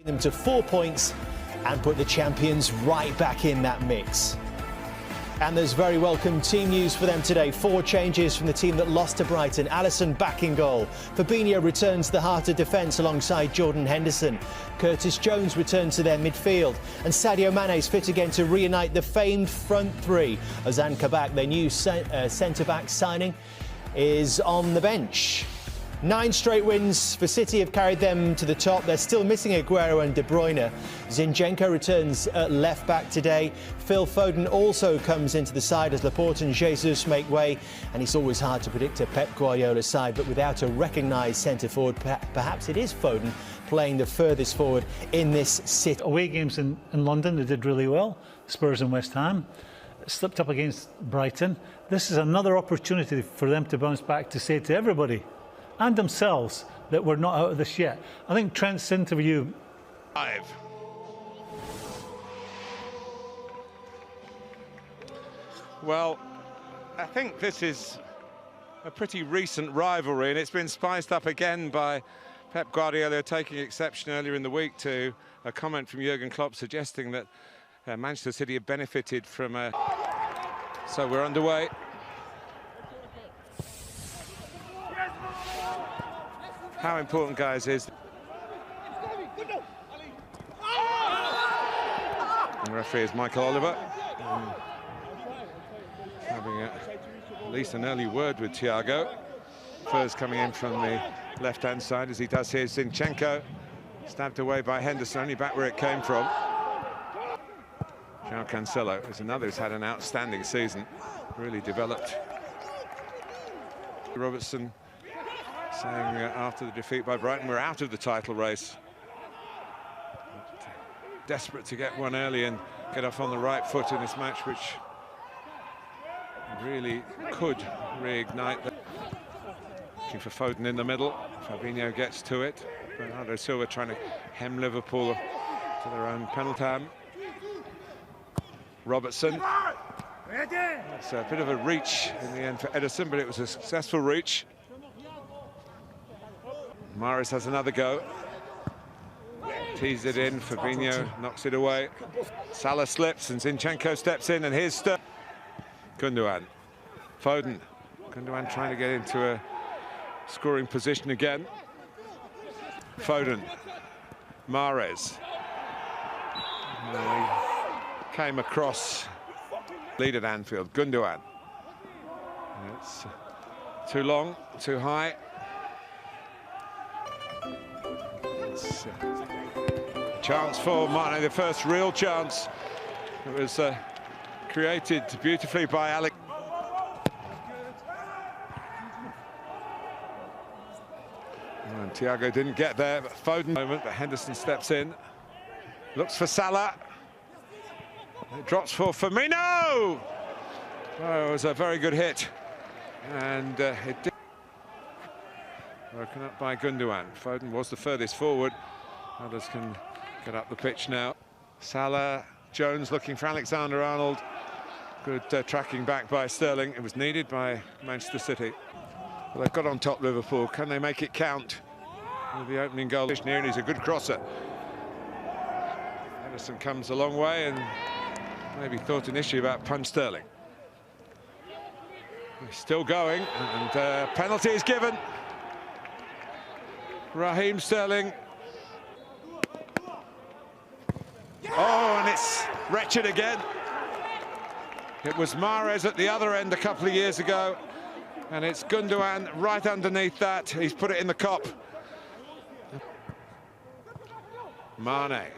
them to 4 points and put the champions right back in that mix. And there's very welcome team news for them today. 4 changes from the team that lost to Brighton. Alisson back in goal. Fabinho returns to the heart of defence alongside Jordan Henderson. Curtis Jones returns to their midfield. And Sadio Mane is fit again to reunite the famed front three. Ozan Kabak, their new centre-back signing, is on the bench. 9 straight wins for City have carried them to the top. They're still missing Aguero and De Bruyne. Zinchenko returns at left back today. Phil Foden also comes into the side as Laporte and Jesus make way. And it's always hard to predict a Pep Guardiola side, but without a recognised centre forward, perhaps it is Foden playing the furthest forward in this City. Away games in London, they did really well. Spurs and West Ham. Slipped up against Brighton. This is another opportunity for them to bounce back to say to everybody and themselves that we're not out of this yet. I think Trent's interview. Well, I think this is a pretty recent rivalry, and it's been spiced up again by Pep Guardiola taking exception earlier in the week to a comment from Jurgen Klopp suggesting that Manchester City have benefited from a... So we're underway. How important, guys, is... And the referee is Michael Oliver. Having at least an early word with Thiago. First coming in from the left-hand side, as he does here. Zinchenko, stabbed away by Henderson, only back where it came from. João Cancelo is another who's had an outstanding season, really developed. Robertson saying after the defeat by Brighton, we're out of the title race. Desperate to get one early and get off on the right foot in this match, which really could reignite. Looking for Foden in the middle. Fabinho gets to it. Bernardo Silva trying to hem Liverpool to their own penalty. Robertson. It's a bit of a reach in the end for Ederson, but it was a successful reach. Mahrez has another go. Teased it in, Fabinho knocks it away. Salah slips and Zinchenko steps in, and here's Gundogan. Foden. Gundogan trying to get into a scoring position again. Foden. Mahrez. Came across. Lead at Anfield. Gundogan. It's too long, too high. It's a chance for Mane, the first real chance. It was created beautifully by Alex. And Thiago didn't get there, but Foden moment, but Henderson steps in. Looks for Salah. It drops for Firmino! Oh, it was a very good hit. And it did. Broken up by Gundogan. Foden was the furthest forward. Others can get up the pitch now. Salah, Jones looking for Alexander-Arnold. Good tracking back by Sterling. It was needed by Manchester City. Well, they've got on top Liverpool. Can they make it count? With the opening goal, and he's a good crosser. Ederson comes a long way and maybe thought initially about punch Sterling. He's still going, and penalty is given. Raheem Sterling. Oh, and it's wretched again. It was Mahrez at the other end a couple of years ago, and it's Gundogan right underneath that. He's put it in the cop. Mane.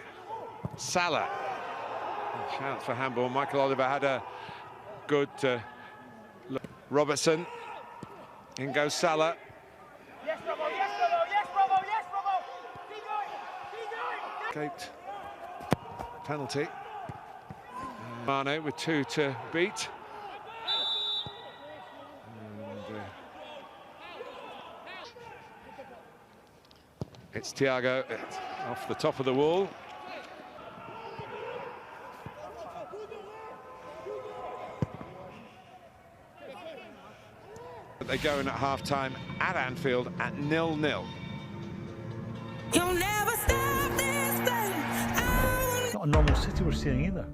Salah. Chance for handball. Michael Oliver had a good look. Robertson. In goes Salah. Yes, Robo, yes, Robo, yes, Robo, yes, Robo. Keep going, keep going. Escaped penalty. Mane with 2 to beat. And, it's Thiago off the top of the wall. They go in at half-time at Anfield at 0-0. You'll never stop this. a normal City we're seeing either.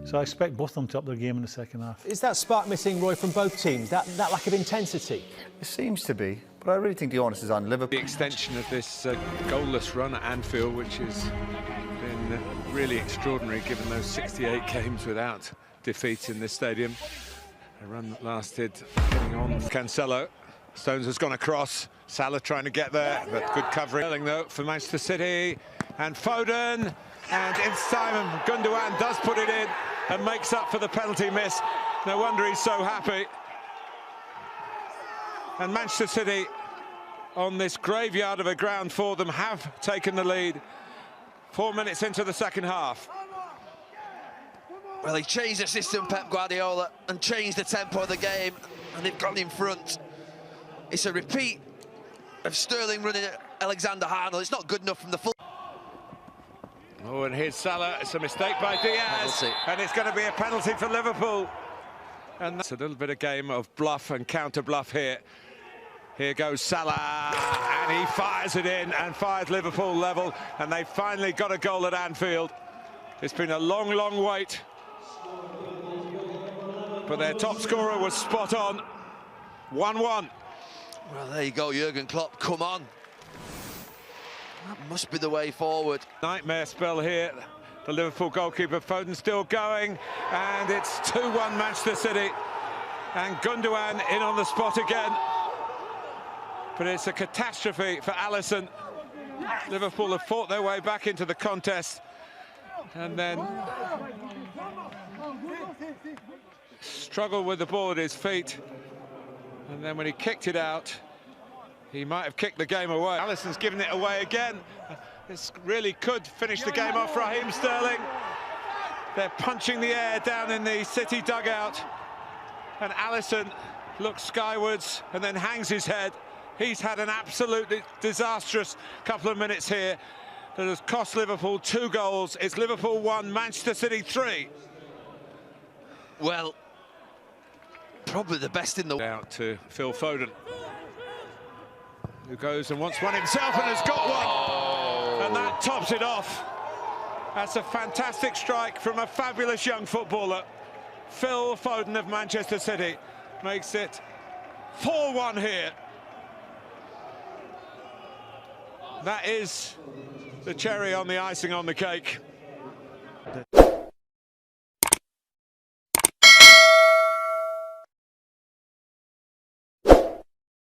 So I expect both of them to up their game in the second half. Is that spark missing, Roy, from both teams? That lack of intensity? It seems to be, but I really think the onus is on Liverpool. The extension of this goalless run at Anfield, which has been really extraordinary given those 68 games without defeat in this stadium. A run that lasted getting on. Cancelo. Stones has gone across. Salah trying to get there, but good covering though for Manchester City. And Foden, and it's Simon Gundogan does put it in and makes up for the penalty miss. No wonder he's so happy. And Manchester City, on this graveyard of a ground for them, have taken the lead 4 minutes into the second half. Well, he changed the system, Pep Guardiola, and changed the tempo of the game, and they've gone in front. It's a repeat of Sterling running at Alexander-Arnold. It's not good enough from the full. Oh, and here's Salah. It's a mistake by Diaz, and it's going to be a penalty for Liverpool. And that's a little bit of game of bluff and counter-bluff here. Here goes Salah, and he fires it in and fires Liverpool level, and they finally got a goal at Anfield. It's been a long, long wait, but their top scorer was spot on. 1-1. Well, there you go, Jurgen Klopp, come on. That must be the way forward. Nightmare spell here. The Liverpool goalkeeper, Foden, still going, and it's 2-1 Manchester City. And Gundogan in on the spot again. But it's a catastrophe for Alisson. Liverpool have fought their way back into the contest, and then struggled with the ball at his feet. And then when he kicked it out, he might have kicked the game away. Alisson's given it away again. This really could finish the game off. Raheem Sterling. They're punching the air down in the City dugout. And Alisson looks skywards and then hangs his head. He's had an absolutely disastrous couple of minutes here that has cost Liverpool 2 goals. It's Liverpool 1, Manchester City 3. Well, probably the best in the world. Out to Phil Foden, who goes and wants one himself and has got one. And that tops it off. That's a fantastic strike from a fabulous young footballer. Phil Foden of Manchester City makes it 4-1 here. That is the cherry on the icing on the cake.